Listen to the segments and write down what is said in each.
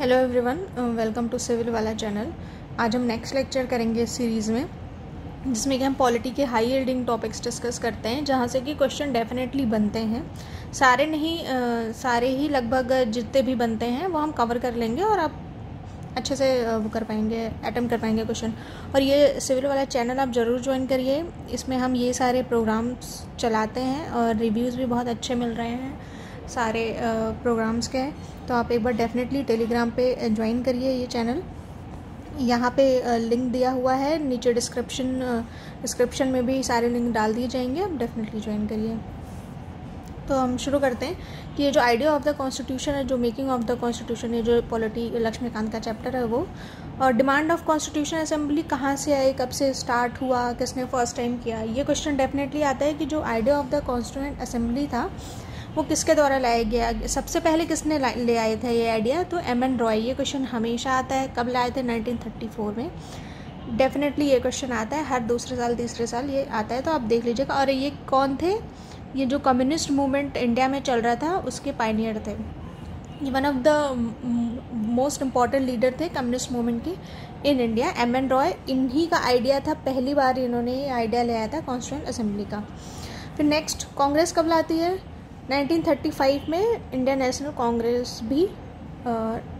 Hello everyone, welcome to civil वाला चैनल। आज हम नेक्स्ट लेक्चर करेंगे इस सीरीज़ में, जिसमें कि हम पॉलिटी के हाई यील्डिंग टॉपिक्स डिस्कस करते हैं, जहाँ से कि क्वेश्चन डेफिनेटली बनते हैं। सारे नहीं, सारे ही लगभग जितने भी बनते हैं वो हम कवर कर लेंगे और आप अच्छे से वो कर पाएंगे, अटेम्प्ट कर पाएंगे क्वेश्चन। और ये सिविल वाला चैनल आप ज़रूर ज्वाइन करिए। इसमें हम ये सारे प्रोग्राम्स चलाते हैं और रिव्यूज़ भी बहुत अच्छे मिल रहे हैं सारे प्रोग्राम्स के। तो आप एक बार डेफिनेटली टेलीग्राम पे ज्वाइन करिए ये चैनल। यहाँ पे लिंक दिया हुआ है नीचे, डिस्क्रिप्शन में भी सारे लिंक डाल दिए जाएंगे, आप डेफिनेटली ज्वाइन करिए। तो हम शुरू करते हैं कि ये जो आइडिया ऑफ द कॉन्स्टिट्यूशन है, जो मेकिंग ऑफ द कॉन्स्टिट्यूशन है, जो पॉलिटी लक्ष्मीकांत का चैप्टर है वो, और डिमांड ऑफ कॉन्स्टिट्यूशन असेंबली कहाँ से आई, कब से स्टार्ट हुआ, किसने फर्स्ट टाइम किया। ये क्वेश्चन डेफिनेटली आता है कि जो idea of the constituent assembly था वो किसके द्वारा लाया गया, सबसे पहले किसने ले आए थे ये आइडिया। तो M.N. रॉय। ये क्वेश्चन हमेशा आता है। कब लाए थे? 1934 में। डेफिनेटली ये क्वेश्चन आता है हर दूसरे साल तीसरे साल ये आता है, तो आप देख लीजिएगा। और ये कौन थे? ये जो कम्युनिस्ट मूवमेंट इंडिया में चल रहा था उसके पायनियर थे। ये one of the most important leader थे कम्युनिस्ट मूवमेंट के इन इंडिया। M.N. रॉय, इन्हीं का आइडिया था, पहली बार इन्होंने ये आइडिया ले आया था कॉन्स्टिट्यूएंट असेंबली का। फिर नेक्स्ट, कांग्रेस कब लाती है? 1935 में इंडियन नेशनल कांग्रेस भी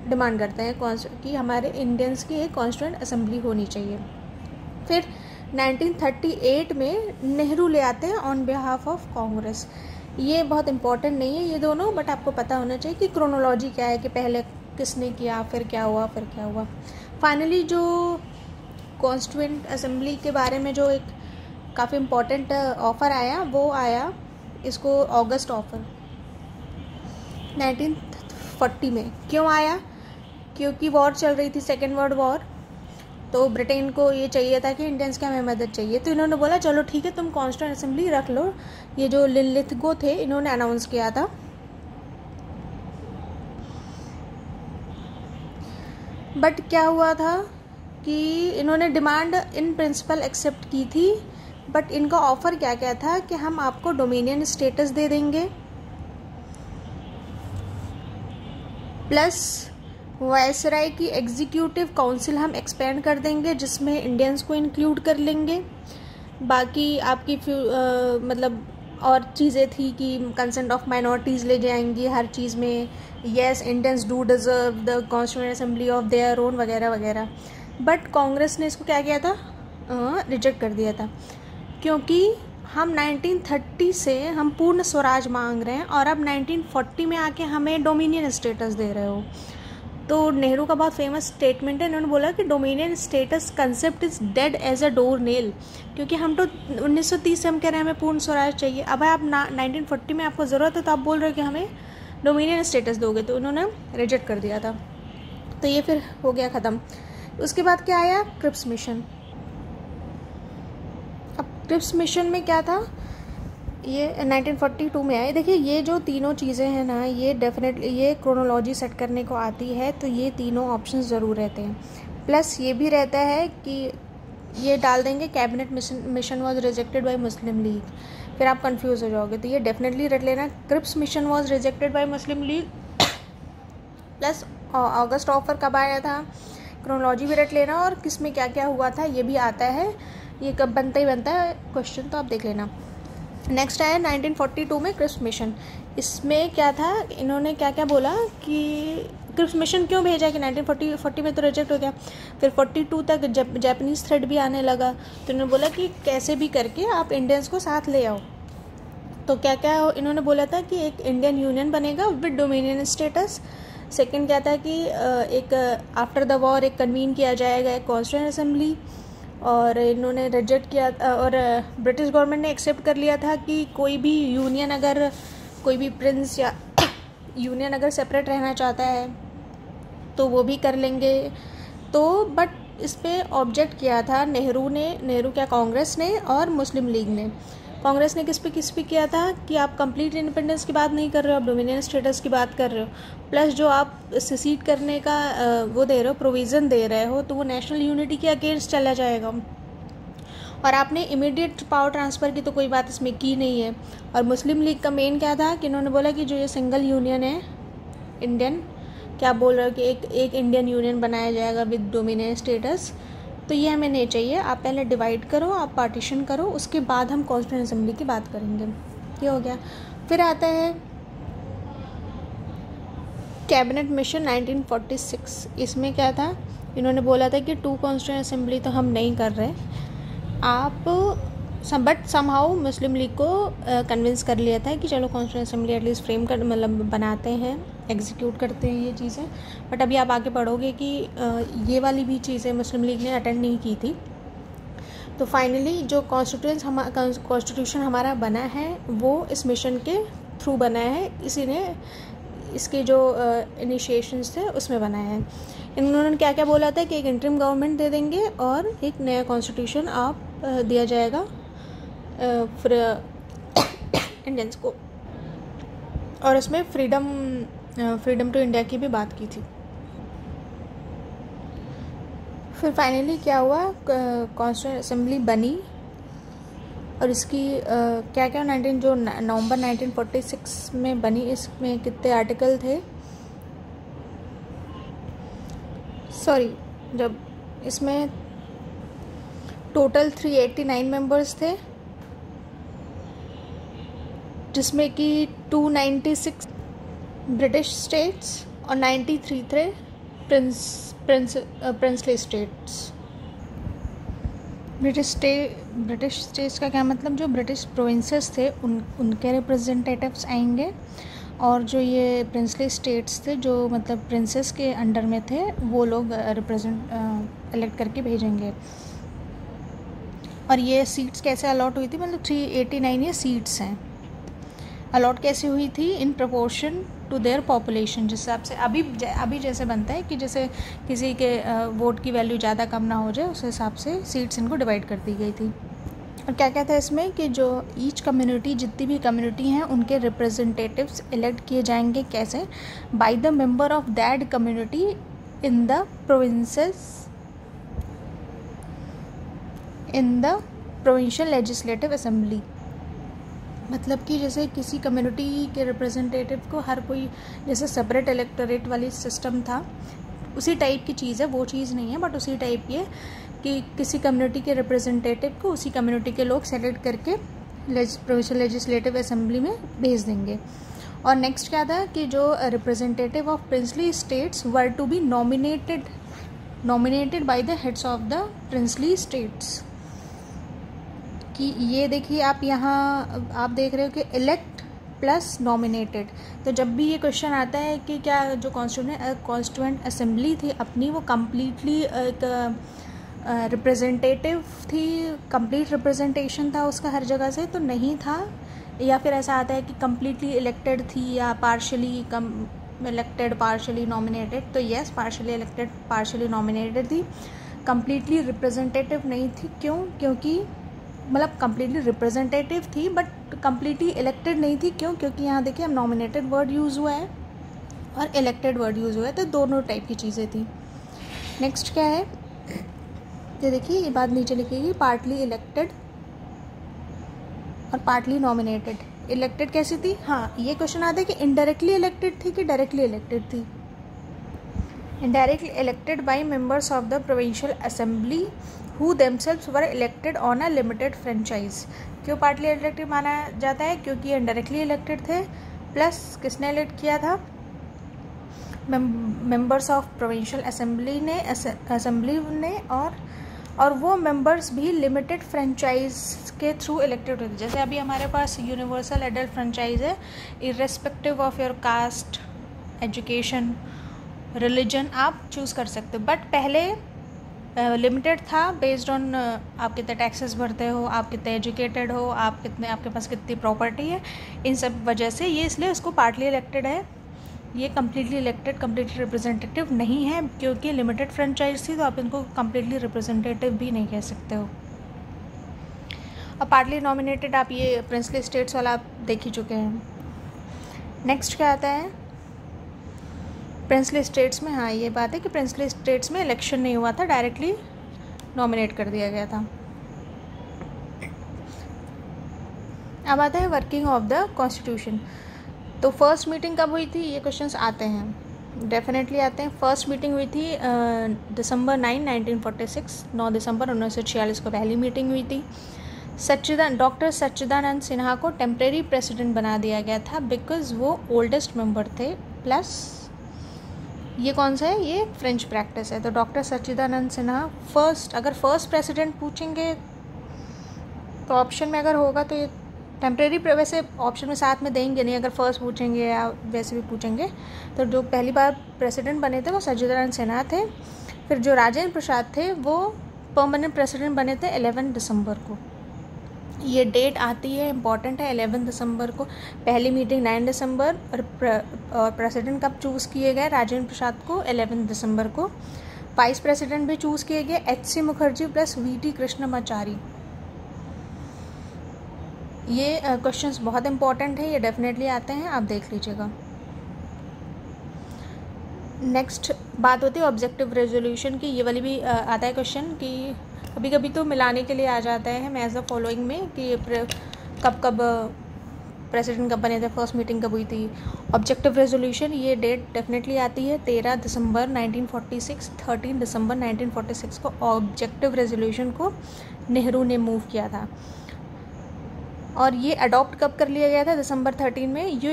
डिमांड करते हैं कि हमारे इंडियंस की एक कॉन्स्टिट्यूएंट असेंबली होनी चाहिए। फिर 1938 में नेहरू ले आते हैं ऑन बिहाफ ऑफ कांग्रेस। ये बहुत इंपॉर्टेंट नहीं है ये दोनों, बट आपको पता होना चाहिए कि क्रोनोलॉजी क्या है, कि पहले किसने किया, फिर क्या हुआ, फिर क्या हुआ। फाइनली जो कॉन्स्टिट्यूएंट असेंबली के बारे में जो एक काफ़ी इम्पॉर्टेंट ऑफ़र आया, वो आया इसको ऑगस्ट ऑफर 1940 में। क्यों आया? क्योंकि वॉर चल रही थी, सेकेंड वर्ल्ड वॉर। तो ब्रिटेन को ये चाहिए था कि इंडियंस की हमें मदद चाहिए, तो इन्होंने बोला चलो ठीक है, तुम कॉन्स्टिट्यूएंट असेंबली रख लो। ये जो लिनलिथगो थे, इन्होंने अनाउंस किया था। बट क्या हुआ था कि इन्होंने डिमांड इन प्रिंसिपल एक्सेप्ट की थी, बट इनका ऑफर क्या क्या था कि हम आपको डोमिनियन स्टेटस दे देंगे, प्लस वायसराय की एग्जीक्यूटिव काउंसिल हम एक्सपेंड कर देंगे, जिसमें इंडियंस को इंक्लूड कर लेंगे। बाकी आपकी मतलब और चीज़ें थी कि कंसेंट ऑफ माइनॉरिटीज़ ले जाएंगी हर चीज़ में, yes Indians do deserve the constituent assembly of their own, वगैरह वगैरह। बट कांग्रेस ने इसको क्या किया था? रिजेक्ट कर दिया था, क्योंकि हम 1930 से हम पूर्ण स्वराज मांग रहे हैं और अब 1940 में आके हमें डोमिनियन स्टेटस दे रहे हो। तो नेहरू का बहुत फेमस स्टेटमेंट है, इन्होंने बोला कि dominion status concept is dead as a doornail, क्योंकि हम तो 1930 से हम कह रहे हैं हमें पूर्ण स्वराज चाहिए। अब आप 1940 में आपको ज़रूरत है तो आप बोल रहे हो कि हमें डोमिनियन स्टेटस दोगे, तो उन्होंने रिजेक्ट कर दिया था। तो ये फिर हो गया ख़त्म। उसके बाद क्या आया? Cripps mission. क्रिप्स मिशन में क्या था? ये 1942 में आए। देखिए ये जो तीनों चीज़ें हैं ना, ये डेफिनेटली ये क्रोनोलॉजी सेट करने को आती है, तो ये तीनों ऑप्शंस ज़रूर रहते हैं। प्लस ये भी रहता है कि ये डाल देंगे cabinet mission was rejected by Muslim league, फिर आप कंफ्यूज हो जाओगे। तो ये डेफिनेटली रट लेना, Cripps mission was rejected by Muslim League. Plus August offer कब आया था, क्रोनोलॉजी भी रट लेना, और किस में क्या क्या हुआ था ये भी आता है। ये कब बनता ही बनता है क्वेश्चन, तो आप देख लेना। नेक्स्ट आया 1942 में क्रिप्स मिशन। इसमें क्या था, इन्होंने क्या क्या बोला कि क्रिप्स मिशन क्यों भेजा कि 1940 में तो रिजेक्ट हो गया, फिर 42 तक जापानीज़ थ्रेड भी आने लगा, तो इन्होंने बोला कि कैसे भी करके आप इंडियंस को साथ ले आओ। तो क्या क्या इन्होंने बोला था कि एक इंडियन यूनियन बनेगा विद डोमिनियन स्टेटस। सेकेंड क्या था कि एक आफ्टर द वॉर एक कन्वीन किया जाएगा एक कॉन्स्टिट्यूएंट असेंबली, और इन्होंने रिजेक्ट किया, और ब्रिटिश गवर्नमेंट ने एक्सेप्ट कर लिया था कि कोई भी यूनियन, अगर कोई भी प्रिंस या यूनियन अगर सेपरेट रहना चाहता है तो वो भी कर लेंगे। तो बट इस पर ऑब्जेक्ट किया था नेहरू क्या, कांग्रेस ने और मुस्लिम लीग ने। कांग्रेस ने किस पे किया था कि आप कंप्लीट इंडिपेंडेंस की बात नहीं कर रहे हो, आप डोमिनियन स्टेटस की बात कर रहे हो, प्लस जो आप सेसीड करने का वो दे रहे हो, प्रोविज़न दे रहे हो, तो वो नेशनल यूनिटी के अगेंस्ट चला जाएगा। और आपने इमीडिएट पावर ट्रांसफ़र की तो कोई बात इसमें की नहीं है। और मुस्लिम लीग का मेन क्या था कि इन्होंने बोला कि जो ये सिंगल यूनियन है इंडियन, कि आप बोल रहे हो कि एक इंडियन यूनियन बनाया जाएगा विद डोमिनियन स्टेटस, तो ये हमें नहीं चाहिए। आप पहले डिवाइड करो, आप पार्टीशन करो, उसके बाद हम कॉन्स्टिट्यूएंट असेंबली की बात करेंगे। ये हो गया। फिर आता है कैबिनेट मिशन 1946। इसमें क्या था, इन्होंने बोला था कि 2 कॉन्स्टिट्यूएंट असेंबली तो हम नहीं कर रहे, आप बट समहाउ मुस्लिम लीग को कन्विंस कर लिया था कि चलो कॉन्स्टिट्यूएंट असेंबली एटलीस्ट फ्रेम कर मतलब बनाते हैं, एग्जीक्यूट करते हैं ये चीज़ें। बट अभी आप आगे पढ़ोगे कि ये वाली भी चीज़ें मुस्लिम लीग ने अटेंड नहीं की थी। तो फाइनली जो कॉन्स्टिट्यूशन हमारा बना है वो इस मिशन के थ्रू बना है, इसी ने इसके जो इनिशिएशंस थे उसमें बनाया है। इन्होंने क्या क्या बोला था कि एक इंटरिम गवर्नमेंट दे देंगे और एक नया कॉन्स्टिट्यूशन आप दिया जाएगा फिर इंडियंस को, और इसमें फ्रीडम टू इंडिया की भी बात की थी। फिर फाइनली क्या हुआ, कॉन्स्टिट्यूएंट असेंबली बनी और इसकी क्या क्या जो नवंबर 1946 में बनी, इसमें कितने आर्टिकल थे, सॉरी जब इसमें टोटल 389 मेंबर्स थे, जिसमें कि 296 ब्रिटिश स्टेट्स और 93 थे प्रिंसली स्टेट्स। ब्रिटिश स्टेट्स का क्या मतलब, जो ब्रिटिश प्रोविंसेस थे उनके रिप्रेजेंटेटिव्स आएंगे, और जो ये प्रिंसली स्टेट्स थे जो मतलब प्रिंसेस के अंडर में थे वो लोग इलेक्ट करके भेजेंगे। और ये सीट्स कैसे अलॉट हुई थी, मतलब 389 ये सीट्स हैं, अलॉट कैसे हुई थी, in proportion to their population, जिस हिसाब से अभी जैसे बनता है कि जैसे किसी के वोट की वैल्यू ज़्यादा कम ना हो जाए, उस हिसाब से सीट्स इनको डिवाइड कर दी गई थी। और क्या क्या था इसमें कि जो ईच कम्युनिटी, जितनी भी कम्युनिटी हैं उनके रिप्रेजेंटेटिव्स इलेक्ट किए जाएंगे, कैसे, by the member of that community in the provincial legislative assembly. मतलब कि जैसे किसी कम्युनिटी के रिप्रेजेंटेटिव को हर कोई, जैसे सेपरेट इलेक्टोरेट वाली सिस्टम था, उसी टाइप की चीज़ है, वो चीज़ नहीं है बट उसी टाइप की है कि किसी कम्युनिटी के रिप्रेजेंटेटिव को उसी कम्युनिटी के लोग सेलेक्ट करके प्रोविंशियल लेजिस्लेटिव असेंबली में भेज देंगे। और नेक्स्ट क्या था कि जो representative of princely states were to be nominated by the heads of the princely states. कि ये देखिए आप यहाँ आप देख रहे हो कि इलेक्ट प्लस नॉमिनेटेड। तो जब भी ये क्वेश्चन आता है कि क्या जो कॉन्स्टिट्यूएंट असेंबली थी अपनी, वो कम्प्लीटली एक रिप्रेजेंटेटिव थी, कंप्लीट रिप्रेजेंटेशन था उसका हर जगह से, तो नहीं था। या फिर ऐसा आता है कि कम्प्लीटली इलेक्टेड थी या पार्शली इलेक्टेड पार्शली नॉमिनेटेड। तो yes, partially elected partially nominated थी, कम्प्लीटली रिप्रेजेंटेटिव नहीं थी। क्यों? क्योंकि मतलब कम्प्लीटली रिप्रेजेंटेटिव थी बट कम्प्लीटली इलेक्टेड नहीं थी। क्यों? क्योंकि यहाँ देखिए हम नॉमिनेटेड वर्ड यूज़ हुआ है और इलेक्टेड वर्ड यूज़ हुआ है, तो दोनों टाइप की चीज़ें थी। नेक्स्ट क्या है, ये देखिए ये बात नीचे लिखेगी, पार्टली इलेक्टेड और पार्टली नॉमिनेटेड। इलेक्टेड कैसी थी? हाँ, ये क्वेश्चन आता है कि इनडायरेक्टली इलेक्टेड थी कि डायरेक्टली इलेक्टेड थी। Indirectly elected by members of the provincial assembly who themselves were elected on a limited franchise। क्यों पार्टली इलेक्टेड माना जाता है? क्योंकि इनडायरेक्टली इलेक्टेड थे, प्लस किसने इलेक्ट किया था? मेंबर्स ऑफ प्रोविंशियल असेंबली ने और वो मेंबर्स भी लिमिटेड फ्रेंचाइज के थ्रू इलेक्टेड होते। जैसे अभी हमारे पास यूनिवर्सल एडल्ट फ्रेंचाइज है, irrespective of your cast, education, religion आप चूज़ कर सकते हो। बट पहले लिमिटेड था बेस्ड ऑन आप कितने टैक्सेस भरते हो, आप कितने एजुकेटेड हो, आपके पास कितनी प्रॉपर्टी है, इन सब वजह से ये इसलिए उसको पार्टली इलेक्टेड है। ये कम्प्लीटली इलेक्टेड, कम्प्लीटली रिप्रेजेंटेटिव नहीं है, क्योंकि लिमिटेड फ्रेंचाइज थी तो आप इनको कम्प्लीटली रिप्रेजेंटेटिव भी नहीं कह सकते हो। और पार्टली नॉमिनेटेड आप ये प्रिंसली स्टेट्स वाला आप देख ही चुके हैं। नेक्स्ट क्या आता है, प्रिंसली स्टेट्स में, हाँ ये बात है कि प्रिंसली स्टेट्स में इलेक्शन नहीं हुआ था, डायरेक्टली नॉमिनेट कर दिया गया था। अब आता है वर्किंग ऑफ द कॉन्स्टिट्यूशन। तो फर्स्ट मीटिंग कब हुई थी, ये क्वेश्चंस आते हैं। डेफिनेटली आते हैं। फर्स्ट मीटिंग हुई थी दिसंबर 9, 1946, 9 दिसंबर 1946 को पहली मीटिंग हुई थी। डॉक्टर सच्चिदानंद सिन्हा को टेम्प्रेरी प्रेसिडेंट बना दिया गया था बिकॉज वो ओल्डेस्ट मेंबर थे, प्लस ये कौन सा है, ये फ्रेंच प्रैक्टिस है। तो डॉक्टर सच्चिदानंद सिन्हा अगर फर्स्ट प्रेसिडेंट पूछेंगे तो ऑप्शन में अगर होगा तो ये टेम्प्रेरी, वैसे ऑप्शन में साथ में देंगे नहीं, अगर फर्स्ट पूछेंगे या वैसे भी पूछेंगे तो जो पहली बार प्रेसिडेंट बने थे वो सच्चिदानंद सिन्हा थे। फिर जो राजेंद्र प्रसाद थे वो परमानेंट प्रेसिडेंट बने थे 11 दिसंबर को। ये डेट आती है, इम्पॉर्टेंट है, 11 दिसंबर को। पहली मीटिंग 9 दिसंबर और प्रेसिडेंट कब चूज़ किए गए, राजेंद्र प्रसाद को 11 दिसंबर को। वाइस प्रेसिडेंट भी चूज़ किए गए HC Mukherjee plus VT Krishnamachari. ये क्वेश्चंस बहुत इंपॉर्टेंट है, ये डेफिनेटली आते हैं, आप देख लीजिएगा। नेक्स्ट बात होती है ऑब्जेक्टिव रेजोल्यूशन की। ये वाली भी आता है क्वेश्चन कि कभी कभी तो मिलाने के लिए आ जाता है एज द फॉलोइंग में कि कब प्रेसिडेंट कब बने थे, फर्स्ट मीटिंग कब हुई थी। ऑब्जेक्टिव रेजोल्यूशन ये डेट डेफिनेटली आती है 13 दिसंबर 1946, 13 दिसंबर 1946 को ऑब्जेक्टिव रेजोल्यूशन को नेहरू ने मूव किया था। और ये अडॉप्ट कब कर लिया गया था, दिसंबर 13 में। ये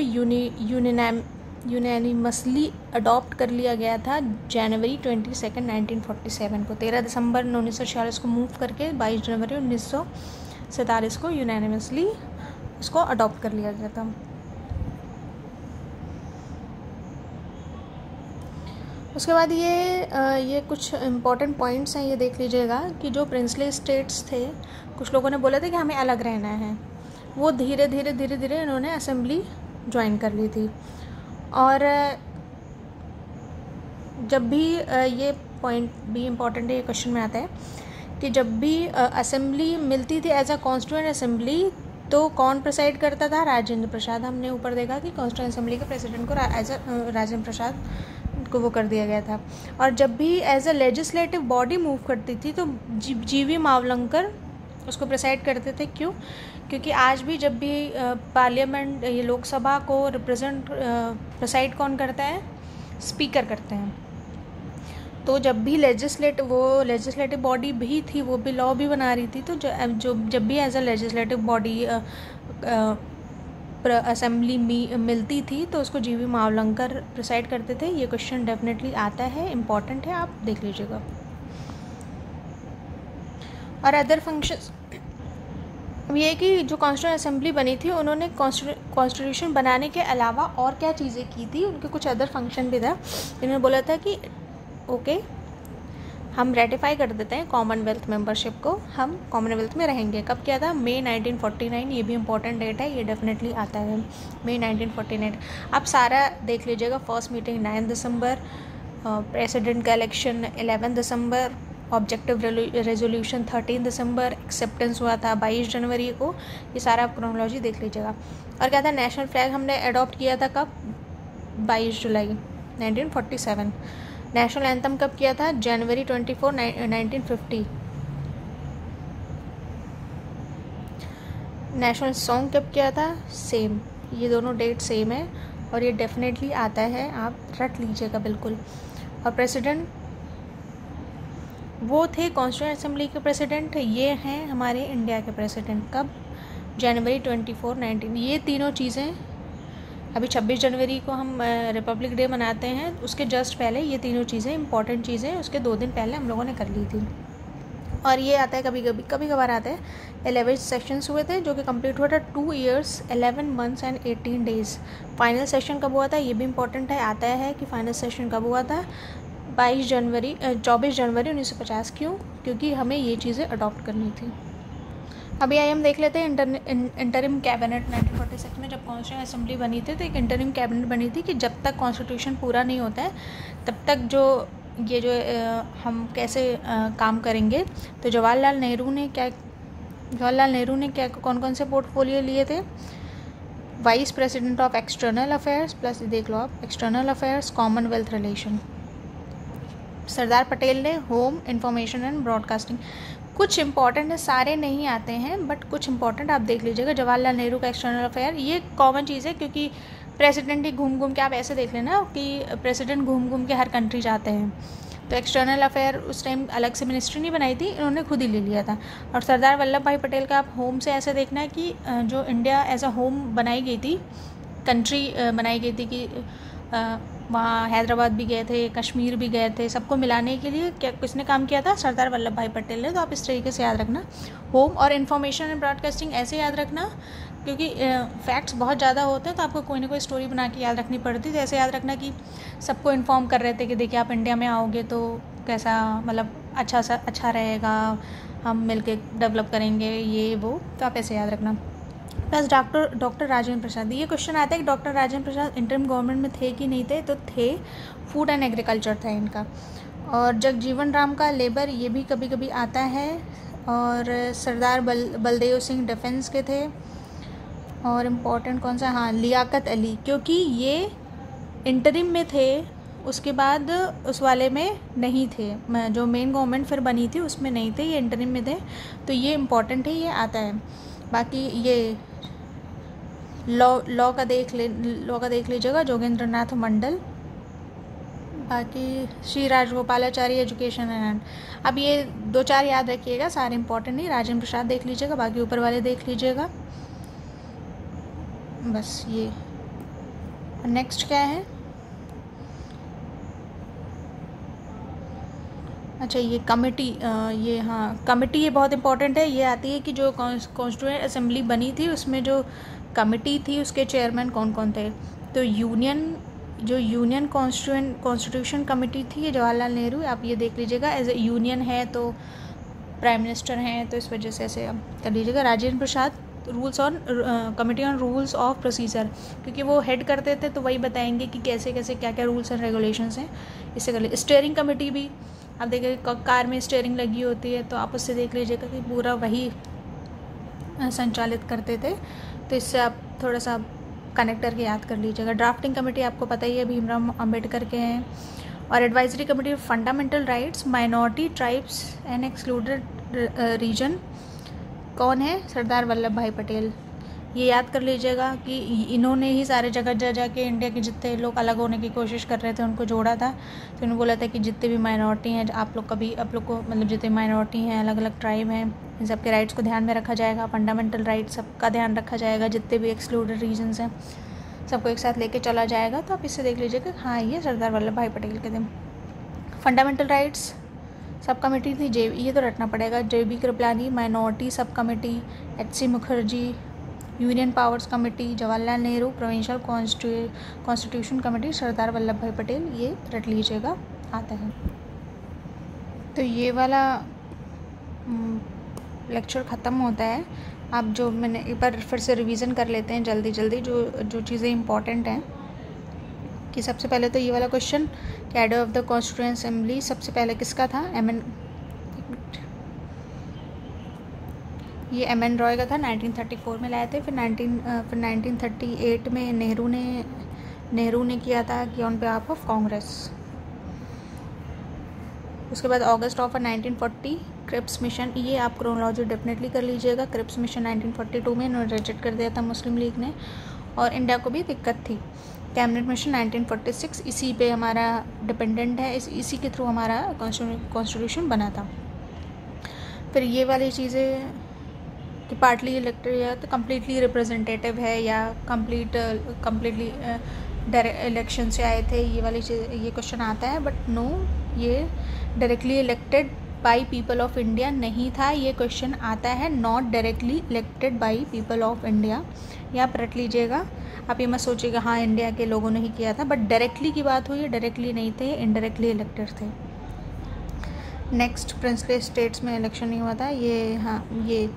यूनानिमसली अडॉप्ट कर लिया गया था जनवरी 22, 1947 को। 13 दिसंबर 1946 को मूव करके 22 जनवरी 1947 को यूनानिमसली इसको अडॉप्ट कर लिया गया था। उसके बाद ये कुछ इम्पॉर्टेंट पॉइंट्स हैं, ये देख लीजिएगा कि जो प्रिंसली स्टेट्स थे, कुछ लोगों ने बोला था कि हमें अलग रहना है, वो धीरे धीरे इन्होंने असेंबली ज्वाइन कर ली थी। और जब भी ये पॉइंट भी इम्पॉर्टेंट है, ये क्वेश्चन में आता है कि जब भी असेंबली मिलती थी एज अ कॉन्स्टिट्यूएंट असेंबली तो कौन प्रेसाइड करता था, राजेंद्र प्रसाद। हमने ऊपर देखा कि कॉन्स्टिट्यूएंट असेंबली के प्रेसिडेंट को एज अ राजेंद्र प्रसाद को वो कर दिया गया था। और जब भी as a legislative body move करती थी तो GV मावलंकर उसको प्रेसाइड करते थे। क्यों? क्योंकि आज भी जब भी पार्लियामेंट, ये लोकसभा को प्रेसाइड कौन करता है, स्पीकर करते हैं। तो जब भी लेजिस्लेटिव बॉडी भी थी, वो भी लॉ भी बना रही थी, तो जब भी as a legislative body assembly मिलती थी तो उसको GV मावलंकर प्रेसाइड करते थे। ये क्वेश्चन डेफिनेटली आता है, इम्पॉर्टेंट है, आप देख लीजिएगा। और अदर फंक्शंस, अब ये कि जो कॉन्स्टिट्यूएंट असेंबली बनी थी उन्होंने कॉन्स्टिट्यूशन बनाने के अलावा और क्या चीज़ें की थी, उनके कुछ अदर फंक्शन भी था। इन्होंने बोला था कि ओके, हम रेटिफाई कर देते हैं कॉमनवेल्थ मेंबरशिप को, हम कॉमनवेल्थ में रहेंगे। कब किया था? मई 1949। ये भी इंपॉर्टेंट डेट है, ये डेफिनेटली आता है, मई 1949। आप सारा देख लीजिएगा। फर्स्ट मीटिंग 9 दिसंबर, प्रेसिडेंट का इलेक्शन 11 दिसंबर, ऑब्जेक्टिव रेजोल्यूशन 13 दिसंबर, एक्सेप्टेंस हुआ था 22 जनवरी को। ये सारा क्रोनोलॉजी देख लीजिएगा। और क्या था, नेशनल फ्लैग हमने अडॉप्ट किया था कब? 22 जुलाई 1947। नेशनल एंथम कब किया था? जनवरी 24, 1950। नेशनल सॉन्ग कब किया था? सेम, ये दोनों डेट सेम है और ये डेफिनेटली आता है, आप रट लीजिएगा बिल्कुल। और प्रेसिडेंट वो थे कॉन्स्टिट्यूएंट असेंबली के प्रेसिडेंट, ये हैं हमारे इंडिया के प्रेसिडेंट। कब? जनवरी 24, 19। ये तीनों चीज़ें, अभी 26 जनवरी को हम रिपब्लिक डे मनाते हैं, उसके जस्ट पहले ये तीनों चीज़ें, इंपॉर्टेंट चीज़ें, उसके 2 दिन पहले हम लोगों ने कर ली थी। और ये आता है कभी कभार आता है। 11 सेशंस हुए थे जो कि कंप्लीट हुआ था 2 years 11 months and 18 days। Final session कब हुआ था, ये भी इंपॉर्टेंट है, आता है कि फाइनल सेशन कब हुआ था? 24 जनवरी 1950। क्यों? क्योंकि हमें ये चीज़ें अडॉप्ट करनी थी। अभी हम देख लेते हैं इंटरिम कैबिनेट। 1946 में जब कॉन्स्टिट्यूएंट असेंबली बनी थी तो एक इंटरिम कैबिनेट बनी थी कि जब तक कॉन्स्टिट्यूशन पूरा नहीं होता है तब तक हम कैसे काम करेंगे। तो जवाहरलाल नेहरू ने क्या कौन कौन से पोर्टफोलियो लिए थे? Vice president of external affairs, plus देख लो आप, external affairs, Commonwealth relation. Sardar Patel ने होम, इंफॉर्मेशन एंड ब्रॉडकास्टिंग। कुछ इंपॉर्टेंट है, सारे नहीं आते हैं बट कुछ इंपॉर्टेंट आप देख लीजिएगा। जवाहरलाल नेहरू का एक्सटर्नल अफेयर, ये कॉमन चीज़ है क्योंकि प्रेसिडेंट ही घूम घूम के, आप ऐसे देख लेना कि प्रेसिडेंट घूम घूम के हर कंट्री जाते हैं। तो एक्सटर्नल अफेयर उस टाइम अलग से मिनिस्ट्री नहीं बनाई थी, इन्होंने खुद ही ले लिया था। और सरदार वल्लभ भाई पटेल का आप होम से ऐसे देखना है कि जो इंडिया एज अ होम बनाई गई थी, कंट्री बनाई गई थी कि वहाँ हैदराबाद भी गए थे, कश्मीर भी गए थे, सबको मिलाने के लिए क्या किसने काम किया था? सरदार वल्लभ भाई पटेल ने। तो आप इस तरीके से याद रखना। होम और इन्फॉर्मेशन एंड ब्रॉडकास्टिंग ऐसे याद रखना, क्योंकि फैक्ट्स बहुत ज़्यादा होते हैं तो आपको कोई ना कोई स्टोरी बना के याद रखनी पड़ती है। तो ऐसे याद रखना कि सबको इन्फॉर्म कर रहे थे कि देखिए आप इंडिया में आओगे तो कैसा, मतलब अच्छा रहेगा, हम मिलके डेवलप करेंगे, ये वो। तो आप ऐसे याद रखना। प्लस डॉक्टर राजेंद्र प्रसाद, ये क्वेश्चन आता है कि doctor Rajendra Prasad interim government में थे कि नहीं थे? तो थे, फूड एंड एग्रीकल्चर था इनका। और जगजीवन राम का लेबर, ये भी कभी कभी आता है। और सरदार बलदेव सिंह डिफेंस के थे। और इम्पोर्टेंट कौन सा? हाँ, लियाकत अली, क्योंकि ये इंटरिम में थे, उसके बाद उस वाले में नहीं थे, जो मेन गवर्नमेंट फिर बनी थी उसमें नहीं थे, ये इंटरिम में थे। तो ये इम्पोर्टेंट है, ये आता है। बाकी ये लॉ का देख लीजिएगा, जोगेंद्र नाथ मंडल। बाकी श्री राजगोपालाचारी एजुकेशन एंड, अब ये 2-4 याद रखिएगा, सारे इंपॉर्टेंट नहीं। राजेंद्र प्रसाद देख लीजिएगा, बाकी ऊपर वाले देख लीजिएगा, बस ये। नेक्स्ट क्या है? अच्छा, ये कमेटी, ये हाँ कमेटी, ये बहुत इंपॉर्टेंट है। ये आती है कि जो कॉन्स्टिट्यूएंट असेंबली बनी थी उसमें जो कमेटी थी उसके चेयरमैन कौन कौन थे? तो यूनियन कॉन्स्टिट्यूशन कमेटी थी, ये जवाहरलाल नेहरू। आप ये देख लीजिएगा, एज ए यूनियन है तो प्राइम मिनिस्टर हैं, तो इस वजह से ऐसे आप कर लीजिएगा। Rajendra Prasad committee on rules of procedure, क्योंकि वो हेड करते थे तो वही बताएंगे कि कैसे कैसे क्या क्या रूल्स एंड रेगुलेशंस हैं, इससे कर लीजिए। स्टीयरिंग कमेटी भी आप देखिए, कार में स्टीयरिंग लगी होती है तो आप उससे देख लीजिएगा कि पूरा वही संचालित करते थे, तो इससे आप थोड़ा सा कनेक्ट करके याद कर लीजिएगा। ड्राफ्टिंग कमेटी आपको पता ही है, भीमराव अम्बेडकर के हैं। और advisory committee of fundamental rights, minority, tribes and excluded region, कौन है? सरदार वल्लभ भाई पटेल। ये याद कर लीजिएगा कि इन्होंने ही सारे जगह जा जाके इंडिया के जितने लोग अलग होने की कोशिश कर रहे थे उनको जोड़ा था। तो उन्होंने बोला था कि जितने भी माइनॉरिटी हैं, आप लोग को मतलब जितने माइनॉरिटी हैं, अलग अलग ट्राइब हैं, इन सबके राइट्स को ध्यान में रखा जाएगा, फंडामेंटल राइट्स सबका ध्यान रखा जाएगा, जितने भी एक्सक्लूडेड रीजन्स हैं सबको एक साथ लेके चला जाएगा। तो आप इससे देख लीजिएगा, हाँ ये सरदार वल्लभ भाई पटेल के दिन। फंडामेंटल राइट्स सब कमेटी थी, ये तो रटना पड़ेगा, JB Kripalani. Minority sub committee, HC Mukherjee. Union powers committee, Jawaharlal Nehru. Provincial constitution committee, Sardar Vallabhbhai Patel. ये रट लीजिएगा, आता है। तो ये वाला लेक्चर ख़त्म होता है। आप जो मैंने एक बार फिर से रिवीजन कर लेते हैं जल्दी जल्दी, जो चीज़ें इंपॉर्टेंट हैं। कि सबसे पहले तो ये वाला question, cadre of the constituent assembly सबसे पहले किसका था? ये MN रॉय का था, 1934 में लाए थे। फिर 1938 में नेहरू ने किया था कि ऑन बिहाफ ऑफ कांग्रेस। उसके बाद अगस्त ऑफ 1940 क्रिप्स मिशन, ये आप क्रोनोलॉजी डेफिनेटली कर लीजिएगा। क्रिप्स मिशन 1942 में इन्होंने रिजेक्ट कर दिया था मुस्लिम लीग ने, और इंडिया को भी दिक्कत थी। कैबिनेट मिशन 1946, इसी पे हमारा डिपेंडेंट है, इसी के थ्रू हमारा कॉन्स्टिट्यूशन बना था। फिर ये वाली चीज़ें कि पार्टली इलेक्टेड या तो कम्प्लीटली रिप्रेजेंटेटिव है या कम्प्लीटली डायरेक्ट इलेक्शन से आए थे, ये वाली चीज़, ये क्वेश्चन आता है। बट नो, ये directly elected by people of India नहीं था, ये क्वेश्चन आता है not directly elected by people of India. ये आप रट लीजिएगा। आप ये मत सोचिएगा हाँ इंडिया के लोगों ने ही किया था, बट डायरेक्टली की बात हुई है, डायरेक्टली नहीं थे, इनडायरेक्टली इलेक्टेड थे। नेक्स्ट, प्रिंसली स्टेट्स में इलेक्शन नहीं हुआ था। ये हाँ, ये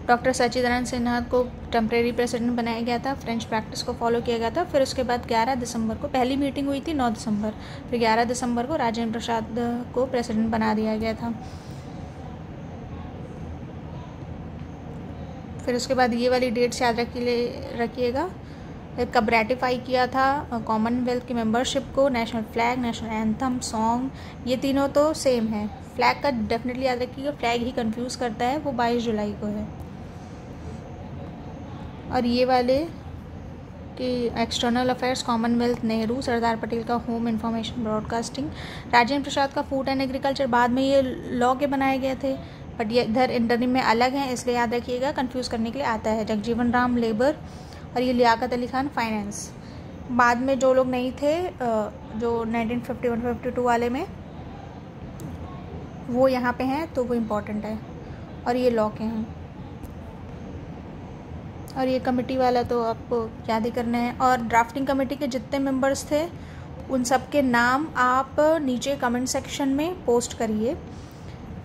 डॉक्टर सच्चिदानंद सिन्हा को टेम्परेरी प्रेसिडेंट बनाया गया था, फ्रेंच प्रैक्टिस को फॉलो किया गया था। फिर उसके बाद 11 दिसंबर को पहली मीटिंग हुई थी, 9 दिसंबर, फिर 11 दिसंबर को राजेंद्र प्रसाद को प्रेसिडेंट बना दिया गया था। फिर उसके बाद ये वाली डेट्स याद रखिएगा, कब रेटिफाई किया था कॉमनवेल्थ की मेंबरशिप को, national flag, national anthem, song, ये तीनों तो सेम है। फ्लैग का डेफिनेटली याद रखिएगा, फ्लैग ही कंफ्यूज करता है, वो 22 जुलाई को है। और ये वाले कि external affairs Commonwealth Nehru, Sardar Patel का home information broadcasting, Rajendra Prasad का फूड एंड एग्रीकल्चर। बाद में ये लॉ के बनाए गए थे, बट ये इधर इंटरनिम में अलग हैं, इसलिए याद रखिएगा, कंफ्यूज करने के लिए आता है। जगजीवन राम लेबर और ये लियाकत अली खान फाइनेंस। बाद में जो लोग नहीं थे जो 1951-52 वाले में, वो यहाँ पे हैं, तो वो इम्पोर्टेंट है। और ये लॉ के हैं। और ये कमेटी वाला तो आपको याद ही करना है। और ड्राफ्टिंग कमेटी के जितने मेंबर्स थे उन सब के नाम आप नीचे कमेंट सेक्शन में पोस्ट करिए,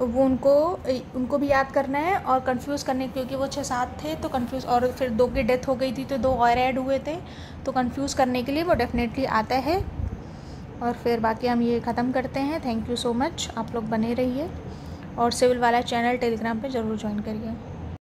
वो उनको भी याद करना है। और कंफ्यूज करने, क्योंकि वो 6-7 थे तो कंफ्यूज, और फिर 2 की डेथ हो गई थी तो 2 और ऐड हुए थे, तो कंफ्यूज करने के लिए वो डेफिनेटली आता है। और फिर बाकी हम ये ख़त्म करते हैं। थैंक यू सो मच, आप लोग बने रहिए और सिविल वाला चैनल टेलीग्राम पे ज़रूर ज्वाइन करिए।